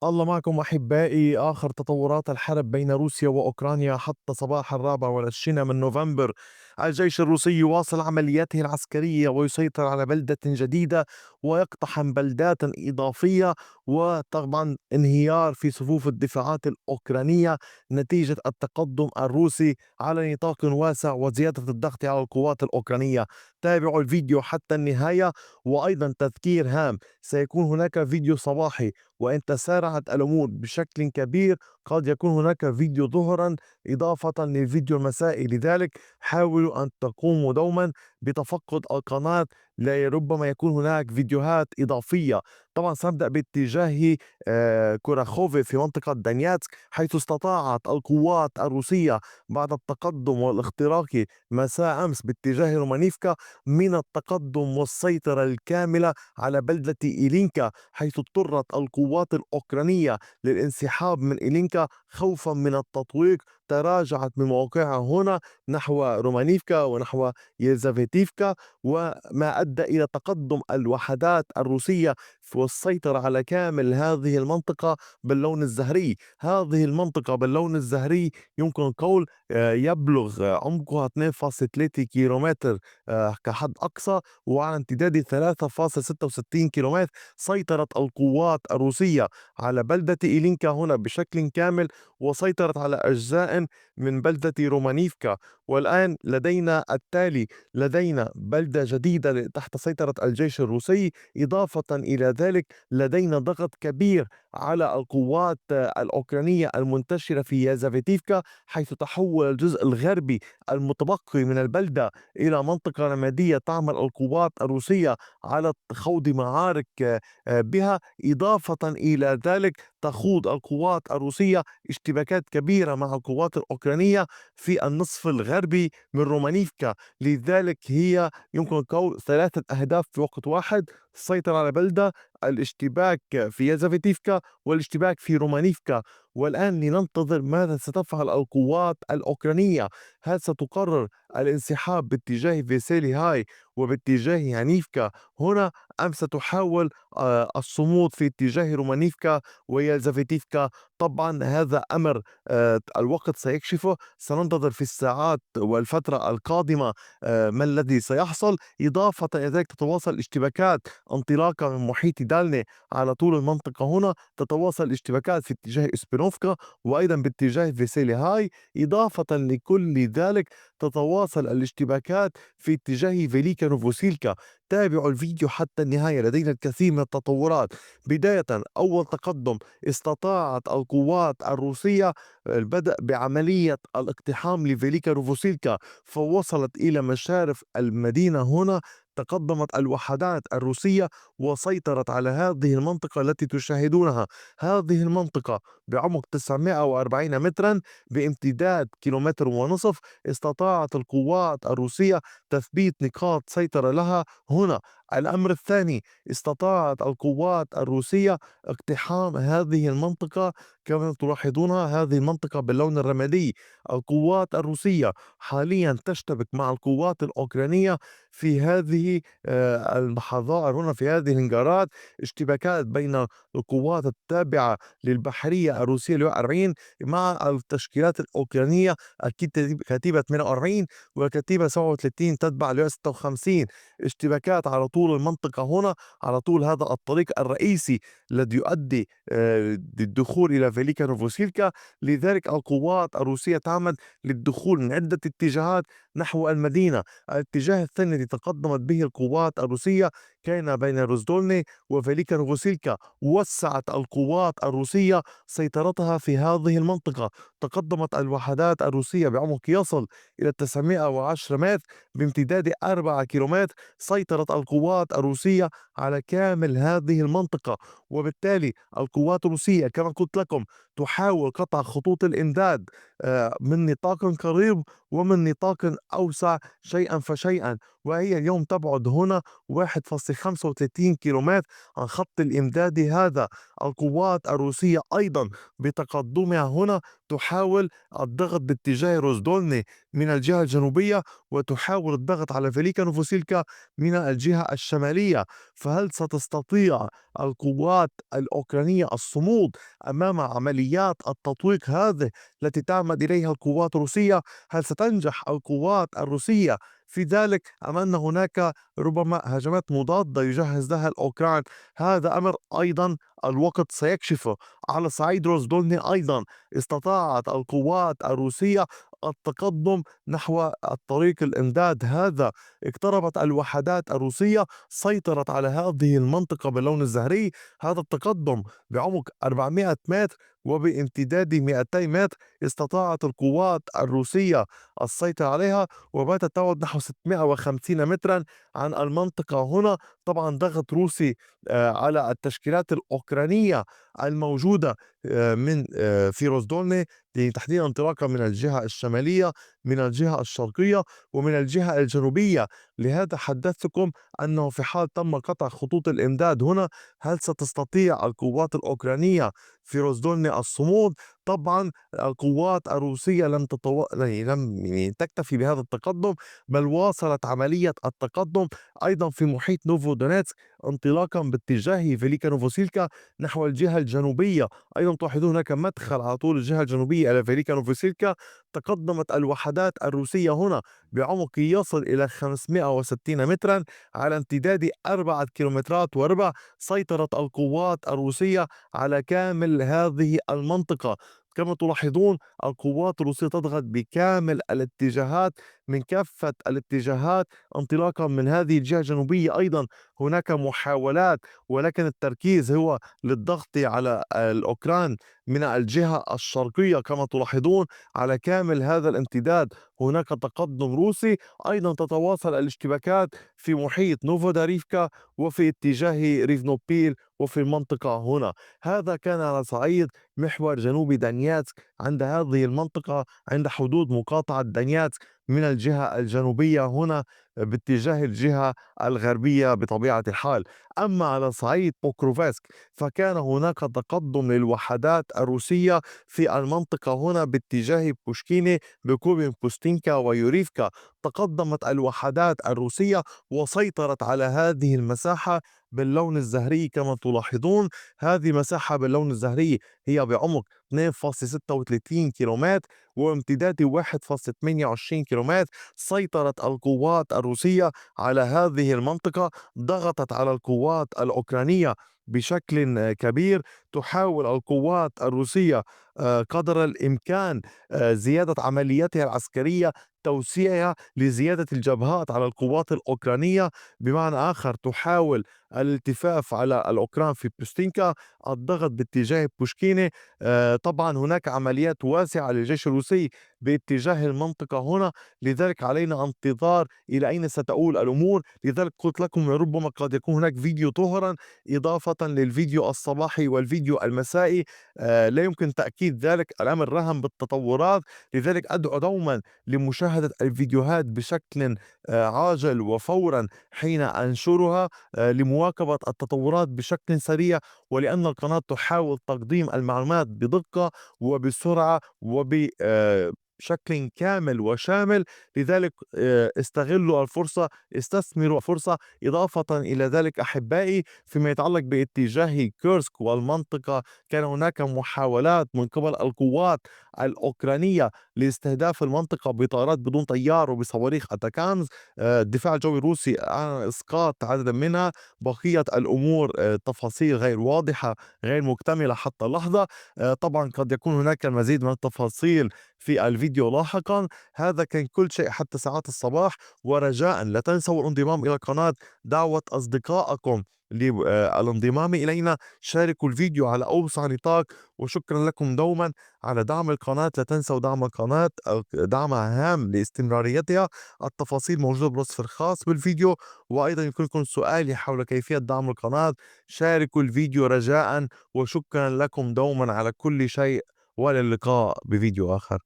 الله معكم أحبائي. آخر تطورات الحرب بين روسيا وأوكرانيا حتى صباح 24 من نوفمبر. الجيش الروسي يواصل عملياته العسكرية ويسيطر على بلدة جديدة ويقتحم بلدات إضافية، وطبعا انهيار في صفوف الدفاعات الأوكرانية نتيجة التقدم الروسي على نطاق واسع وزيادة الضغط على القوات الأوكرانية. تابعوا الفيديو حتى النهاية. وأيضا تذكير هام: سيكون هناك فيديو صباحي، وإن تسارعت الأمور بشكل كبير قد يكون هناك فيديو ظهرا إضافة للفيديو المسائي. لذلك حاولوا أن تقوموا دوما بتفقد القناة، لربما يكون هناك فيديوهات إضافية. طبعا سنبدأ باتجاه كوراخوف في منطقة دانياتسك، حيث استطاعت القوات الروسية بعد التقدم والاختراق مساء أمس باتجاه رومانيفكا من التقدم والسيطرة الكاملة على بلدة إيلينكا، حيث اضطرت القوات الأوكرانية للانسحاب من إيلينكا خوفا من التطويق. تراجعت من موقعها هنا نحو رومانيفكا ونحو يلزافيتيفكا، وما أدى إلى تقدم الوحدات الروسية والسيطرة على كامل هذه المنطقة باللون الزهري. هذه المنطقة باللون الزهري يمكن القول يبلغ عمقها 2.3 كيلومتر كحد أقصى، وعلى امتداد 3.66 كيلومتر. سيطرت القوات الروسية على بلدة إيلينكا هنا بشكل كامل، وسيطرت على أجزاء من بلدة رومانيفكا. والآن لدينا بلدة جديدة تحت سيطرة الجيش الروسي. إضافة إلى ذلك لدينا ضغط كبير على القوات الأوكرانية المنتشرة في يازافيتيفكا، حيث تحول الجزء الغربي المتبقي من البلدة إلى منطقة رمادية تعمل القوات الروسية على خوض معارك بها. إضافة إلى ذلك تخوض القوات الروسية اشتباكات كبيرة مع القوات الأوكرانية في النصف الغربي من رومانيفكا. لذلك هي يمكن القول ثلاثة أهداف في وقت واحد: السيطرة على بلدة، الاشتباك في يزافيتيفكا، والاشتباك في رومانيفكا. والآن لننتظر ماذا ستفعل القوات الأوكرانية. هل ستقرر الانسحاب باتجاه فيسيلي هاي وباتجاه يانيفكا هنا، أم ستحاول الصمود في اتجاه رومانيفكا ويلزافيتيفكا؟ طبعا هذا أمر الوقت سيكشفه. سننتظر في الساعات والفترة القادمة ما الذي سيحصل. إضافة إلى ذلك تتواصل الاشتباكات انطلاقا من محيط دالني على طول المنطقة هنا. تتواصل الاشتباكات في اتجاه اسبينوفكا وأيضا باتجاه فيسيلي هاي. إضافة لكل ذلك تتواصل الاشتباكات في اتجاه فيليكا نوفوسيلكا. تابعوا الفيديو حتى النهاية، لدينا الكثير من التطورات. بداية، أول تقدم: استطاعت القوات الروسية البدء بعملية الاقتحام لفيليكا نوفوسيلكا، فوصلت إلى مشارف المدينة هنا. تقدمت الوحدات الروسية وسيطرت على هذه المنطقة التي تشاهدونها. هذه المنطقة بعمق 940 مترا بامتداد كيلومتر ونصف. استطاعت القوات الروسية تثبيت نقاط سيطرة لها هنا. الأمر الثاني: استطاعت القوات الروسية اقتحام هذه المنطقة كما تلاحظونها، هذه المنطقة باللون الرمادي. القوات الروسية حاليا تشتبك مع القوات الأوكرانية في هذه المحاذير هنا، في هذه الانجارات. اشتباكات بين القوات التابعة للبحرية الروسية اللواء 40 مع التشكيلات الأوكرانية، أكيد كتيبة 140 وكتيبة 37 تتبع اللواء 56. اشتباكات على طول المنطقة هنا، على طول هذا الطريق الرئيسي الذي يؤدي للدخول إلى فيليكا نوفوسيلكا. لذلك القوات الروسية تعمد للدخول من عدة اتجاهات نحو المدينة. الاتجاه الثاني الذي تقدمت به القوات الروسية كان بين روزدولني وفيليكا نوفوسيلكا. وسعت القوات الروسية سيطرتها في هذه المنطقة. تقدمت الوحدات الروسية بعمق يصل إلى 910 متر بامتداد 4 كيلومتر. سيطرت القوات الروسية على كامل هذه المنطقة، وبالتالي القوات الروسية كما قلت لكم تحاول قطع خطوط الإمداد من نطاق قريب ومن نطاق أوسع شيئا فشيئا. وهي اليوم تبعد هنا 1.35 كيلومتر عن خط الإمداد هذا. القوات الروسية أيضا بتقدمها هنا تحاول الضغط باتجاه روزدولني من الجهة الجنوبية، وتحاول الضغط على فيليكا نوفوسيلكا من الجهة الشمالية. فهل ستستطيع القوات الأوكرانية الصمود أمام عمليات التطويق هذه التي تعمد إليها القوات الروسية؟ هل ستنجح القوات الروسية في ذلك، أم أن هناك ربما هجمات مضادة يجهز لها الأوكران؟ هذا أمر أيضا الوقت سيكشفه. على صعيد روزدولني أيضا استطاعت القوات الروسية التقدم نحو الطريق الإمداد هذا. اقتربت الوحدات الروسية، سيطرت على هذه المنطقة باللون الزهري. هذا التقدم بعمق 400 متر وبامتداد 200 متر استطاعت القوات الروسية السيطرة عليها، وباتت تبعد نحو 650 مترا عن المنطقة هنا. طبعا ضغط روسي على التشكيلات الأوكرانية الموجودة من في روزدولني، تحديدا انطلاقا من الجهة الشمالية، من الجهة الشرقية، ومن الجهة الجنوبية. لهذا حدثتكم أنه في حال تم قطع خطوط الإمداد هنا، هل ستستطيع القوات الأوكرانية في روزدولني الصمود؟ طبعا القوات الروسية لم تكتفي بهذا التقدم، بل واصلت عملية التقدم أيضا في محيط نوفو دونيتسك انطلاقا باتجاه فيليكا نوفوسيلكا نحو الجهة الجنوبية. أيضا تلاحظون هناك مدخل على طول الجهة الجنوبية إلى فيليكا نوفوسيلكا. تقدمت الوحدات الروسية هنا بعمق يصل إلى 560 مترا على امتداد 4 كيلومترات وربع. سيطرت القوات الروسية على كامل هذه المنطقة. كما تلاحظون القوات الروسية تضغط بكامل الاتجاهات، من كافة الاتجاهات، انطلاقا من هذه الجهة الجنوبية. أيضا هناك محاولات، ولكن التركيز هو للضغط على الأوكران من الجهة الشرقية. كما تلاحظون على كامل هذا الامتداد هناك تقدم روسي. أيضا تتواصل الاشتباكات في محيط نوفوداريفكا وفي اتجاه ريفنوبيل وفي المنطقة هنا. هذا كان على صعيد محور جنوب دانياتسك، عند هذه المنطقة، عند حدود مقاطعة دانياتسك من الجهة الجنوبية هنا باتجاه الجهة الغربية بطبيعة الحال. أما على صعيد بوكروفسك فكان هناك تقدم للوحدات الروسية في المنطقة هنا باتجاه بوشكيني بكوبين بوستينكا ويوريفكا. تقدمت الوحدات الروسية وسيطرت على هذه المساحة باللون الزهري. كما تلاحظون هذه مساحة باللون الزهري هي بعمق 2.36 كيلومتر وامتداد 1.28 كيلومتر. سيطرت القوات الروسية على هذه المنطقة، ضغطت على القوات الأوكرانية بشكل كبير. تحاول القوات الروسية قدر الإمكان زيادة عملياتها العسكرية، توسيعها لزيادة الجبهات على القوات الأوكرانية. بمعنى آخر تحاول الالتفاف على الأوكران في بوستينكا، الضغط باتجاه بوشكيني. طبعا هناك عمليات واسعة للجيش الروسي باتجاه المنطقة هنا. لذلك علينا انتظار إلى أين ستؤول الأمور. لذلك قلت لكم ربما قد يكون هناك فيديو طهرا إضافة للفيديو الصباحي والفيديو المسائي. لا يمكن تأكيد ذلك، الأمر رهن بالتطورات. لذلك أدعو دوما لمشاهدة الفيديوهات بشكل عاجل وفورا حين أنشرها، لمواكبة التطورات بشكل سريع، ولأن القناة تحاول تقديم المعلومات بدقة وبسرعة بشكل كامل وشامل. لذلك استغلوا الفرصة، استثمروا الفرصة. إضافة إلى ذلك أحبائي، فيما يتعلق باتجاه كورسك والمنطقة، كان هناك محاولات من قبل القوات الأوكرانية لاستهداف المنطقة بطائرات بدون طيار وبصواريخ أتاكامز. الدفاع الجوي الروسي أعلن إسقاط عددا منها. بقية الأمور تفاصيل غير واضحة، غير مكتملة حتى اللحظة. طبعا قد يكون هناك المزيد من التفاصيل في الفيديو لاحقا. هذا كان كل شيء حتى ساعات الصباح. ورجاء لا تنسوا الانضمام إلى القناة، دعوة أصدقائكم للانضمام إلينا، شاركوا الفيديو على أوسع نطاق. وشكرا لكم دوما على دعم القناة. لا تنسوا دعم القناة، دعمها هام لاستمراريتها. التفاصيل موجودة بالوصف الخاص بالفيديو. وأيضا يمكن لكم سؤالي حول كيفية دعم القناة، شاركوا الفيديو رجاء. وشكرا لكم دوما على كل شيء، والى اللقاء بفيديو آخر.